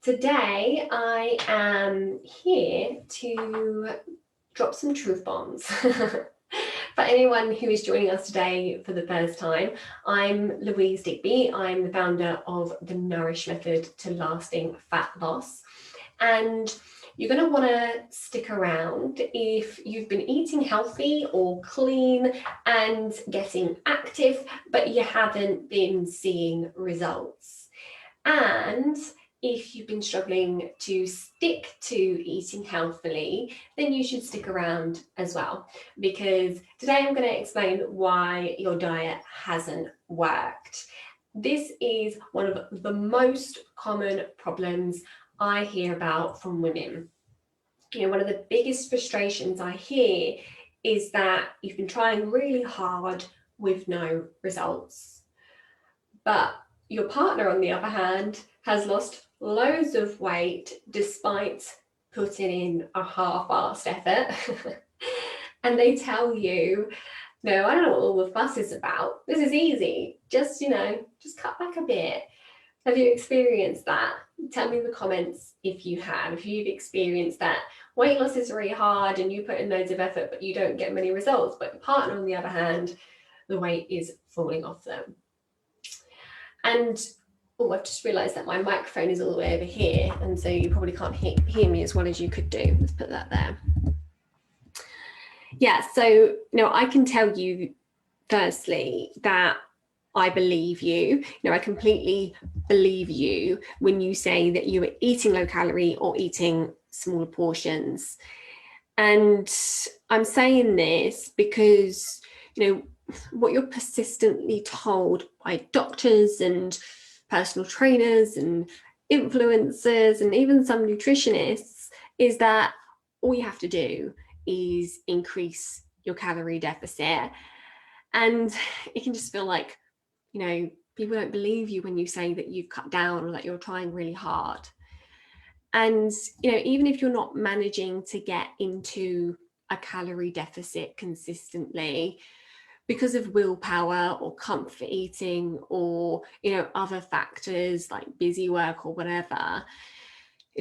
Today I am here to drop some truth bombs. For anyone who is joining us today for the first time, I'm Louise Digby. I'm the founder of the Nourish Method to Lasting Fat Loss. And you're going to want to stick around if you've been eating healthy or clean and getting active, but you haven't been seeing results. And if you've been struggling to stick to eating healthily, then you should stick around as well, because today I'm going to explain why your diet hasn't worked. This is one of the most common problems I hear about from women. One of the biggest frustrations I hear is that you've been trying really hard with no results. But your partner, on the other hand, has lost loads of weight despite putting in a half-assed effort. And they tell you, no, I don't know what all the fuss is about. This is easy. Just cut back a bit. Have you experienced that? Tell me in the comments if you have. If you've experienced that weight loss is really hard and you put in loads of effort, but you don't get many results. But your partner, on the other hand, the weight is falling off them. And I've just realised that my microphone is all the way over here, and so you probably can't hear me as well as you could do. Let's put that there. Yeah, so I can tell you firstly that I believe you. I completely believe you when you say that you are eating low calorie or eating smaller portions. And I'm saying this because, what you're persistently told by doctors and personal trainers and influencers and even some nutritionists is that all you have to do is increase your calorie deficit. And it can just feel like, people don't believe you when you say that you've cut down or that you're trying really hard. And, even if you're not managing to get into a calorie deficit consistently because of willpower or comfort eating or, other factors like busy work or whatever,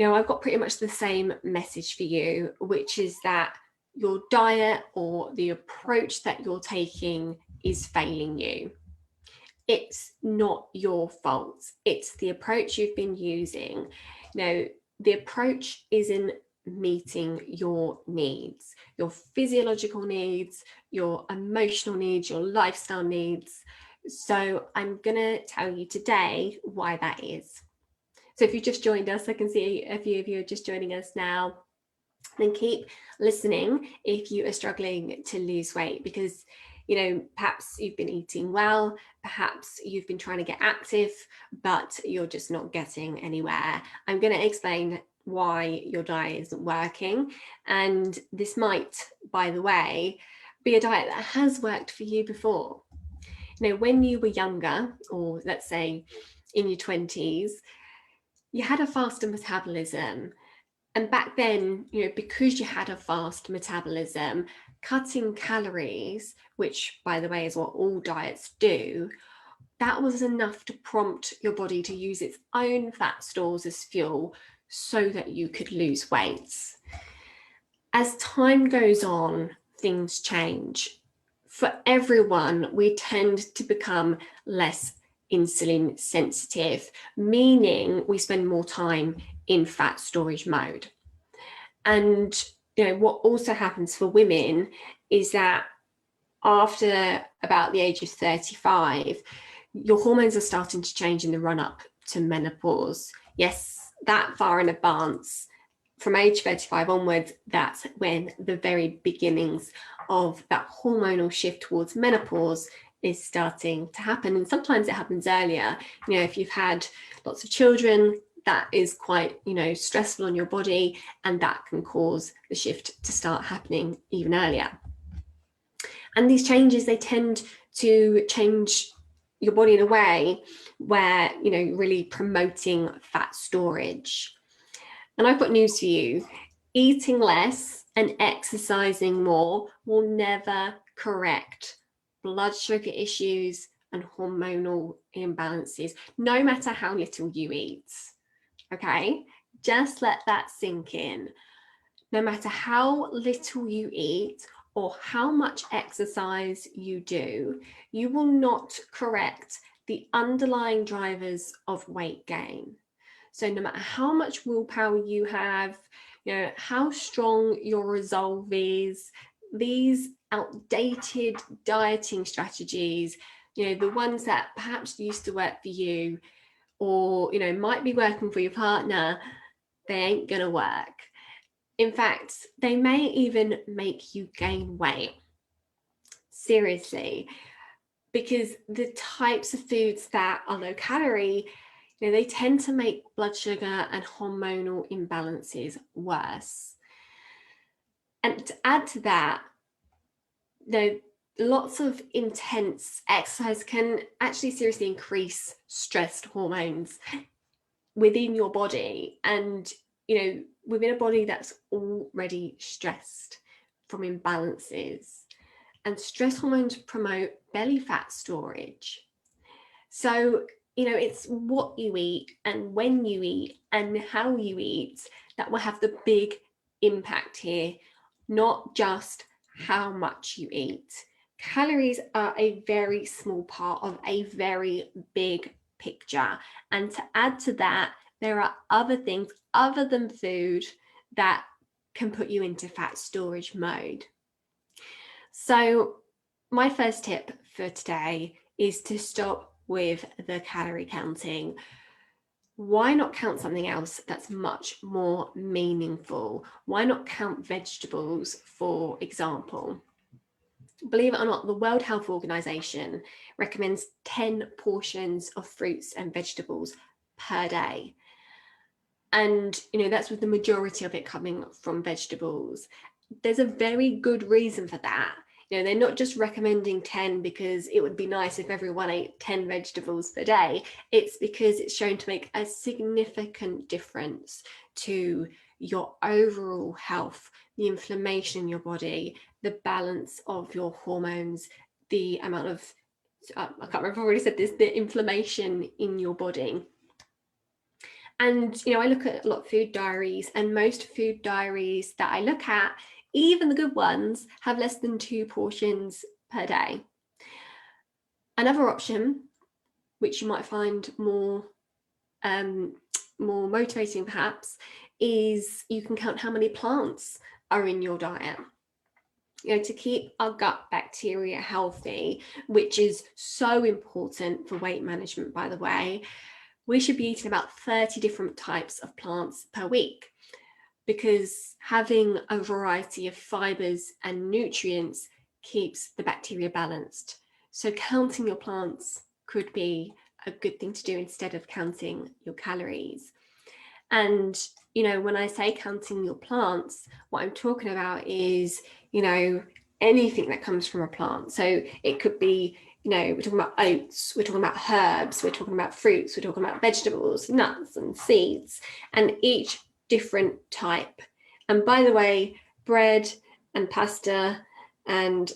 I've got pretty much the same message for you, which is that your diet or the approach that you're taking is failing you. It's not your fault. It's the approach you've been using. The approach isn't meeting your needs, your physiological needs, your emotional needs, your lifestyle needs. So I'm going to tell you today why that is. So if you just joined us, I can see a few of you are just joining us now. Then keep listening if you are struggling to lose weight, because perhaps you've been eating well, perhaps you've been trying to get active, but you're just not getting anywhere. I'm going to explain why your diet isn't working. And this might, by the way, be a diet that has worked for you before. When you were younger, or let's say in your 20s, you had a faster metabolism. And back then, because you had a fast metabolism, cutting calories, which by the way is what all diets do, that was enough to prompt your body to use its own fat stores as fuel so that you could lose weight. As time goes on, things change. For everyone, we tend to become less insulin sensitive, meaning we spend more time in fat storage mode. And what also happens for women is that after about the age of 35, your hormones are starting to change in the run-up to menopause. Yes, that far in advance. From age 35 onwards, that's when the very beginnings of that hormonal shift towards menopause is starting to happen. And sometimes it happens earlier. If you've had lots of children, that is quite, stressful on your body, and that can cause the shift to start happening even earlier. And these changes, they tend to change your body in a way where, really promoting fat storage. And I've got news for you. Eating less and exercising more will never correct blood sugar issues and hormonal imbalances, no matter how little you eat. Okay, just let that sink in. No matter how little you eat or how much exercise you do, you will not correct the underlying drivers of weight gain. So no matter how much willpower you have, how strong your resolve is, these outdated dieting strategies, the ones that perhaps used to work for you or, might be working for your partner, they ain't gonna work. In fact, they may even make you gain weight. Seriously, because the types of foods that are low calorie, they tend to make blood sugar and hormonal imbalances worse. And to add to that, lots of intense exercise can actually seriously increase stress hormones within your body. And, within a body that's already stressed from imbalances. And stress hormones promote belly fat storage. So, it's what you eat and when you eat and how you eat that will have the big impact here, not just how much you eat. Calories are a very small part of a very big picture. And to add to that, there are other things other than food that can put you into fat storage mode. So, my first tip for today is to stop with the calorie counting. Why not count something else that's much more meaningful? Why not count vegetables, for example? Believe it or not, the World Health Organization recommends 10 portions of fruits and vegetables per day. And, that's with the majority of it coming from vegetables. There's a very good reason for that. They're not just recommending 10 because it would be nice if everyone ate 10 vegetables per day. It's because it's shown to make a significant difference to your overall health, the inflammation in your body, the balance of your hormones, the amount of, I can't remember if I've already said this, the inflammation in your body. And, I look at a lot of food diaries, and most food diaries that I look at, even the good ones, have less than 2 portions per day. Another option, which you might find more motivating perhaps, is you can count how many plants are in your diet. To keep our gut bacteria healthy, which is so important for weight management, by the way, we should be eating about 30 different types of plants per week, because having a variety of fibers and nutrients keeps the bacteria balanced. So counting your plants could be a good thing to do instead of counting your calories. And, when I say counting your plants, what I'm talking about is, anything that comes from a plant. So it could be, we're talking about oats, we're talking about herbs, we're talking about fruits, we're talking about vegetables, nuts and seeds, and each different type. And by the way, bread and pasta and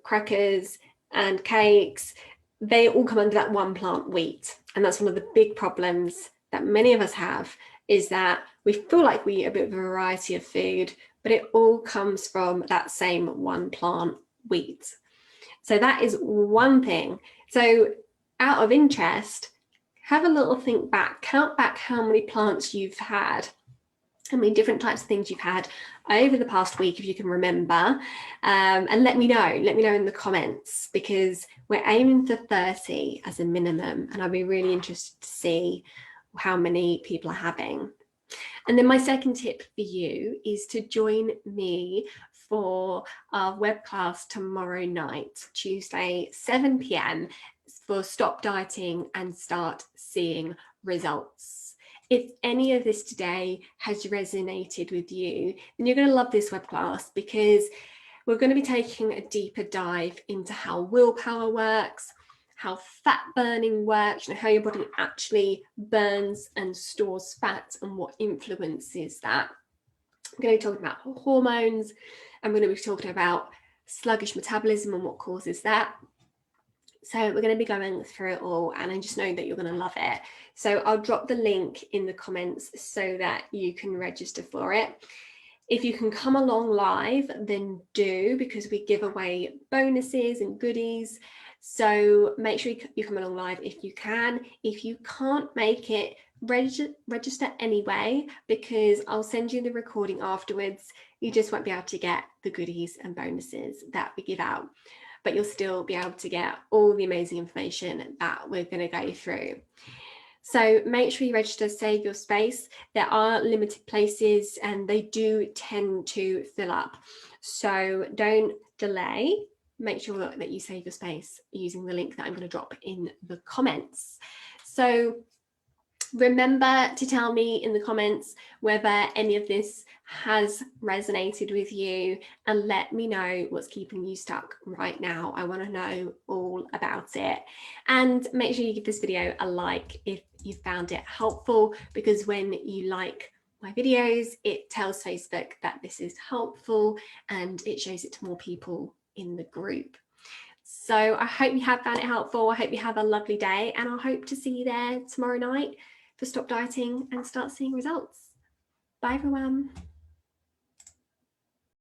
crackers and cakes, they all come under that one plant, wheat. And that's one of the big problems that many of us have, is that we feel like we eat a bit of a variety of food, but it all comes from that same one plant, wheat. So that is one thing. So out of interest, have a little think back, count back how many plants you've had, how many different types of things you've had over the past week, if you can remember, and let me know in the comments, because we're aiming for 30 as a minimum, and I'd be really interested to see how many people are having. And then my second tip for you is to join me for our web class tomorrow night, Tuesday, 7 p.m, for Stop Dieting and Start Seeing Results. If any of this today has resonated with you, then you're going to love this web class, because we're going to be taking a deeper dive into how willpower works, how fat burning works, how your body actually burns and stores fat and what influences that. I'm going to be talking about hormones. I'm going to be talking about sluggish metabolism and what causes that. So we're going to be going through it all, and I just know that you're going to love it. So I'll drop the link in the comments so that you can register for it. If you can come along live, then do, because we give away bonuses and goodies. So make sure you come along live if you can. If you can't make it, register anyway, because I'll send you the recording afterwards. You just won't be able to get the goodies and bonuses that we give out, but you'll still be able to get all the amazing information that we're going to go through. So make sure you register, save your space. There are limited places and they do tend to fill up. So don't delay. Make sure that you save your space using the link that I'm going to drop in the comments. So remember to tell me in the comments whether any of this has resonated with you, and let me know what's keeping you stuck right now. I want to know all about it. And make sure you give this video a like if you found it helpful, because when you like my videos, it tells Facebook that this is helpful and it shows it to more people in the group. So I hope you have found it helpful. I hope you have a lovely day, and I hope to see you there tomorrow night for Stop Dieting and Start Seeing Results. Bye everyone.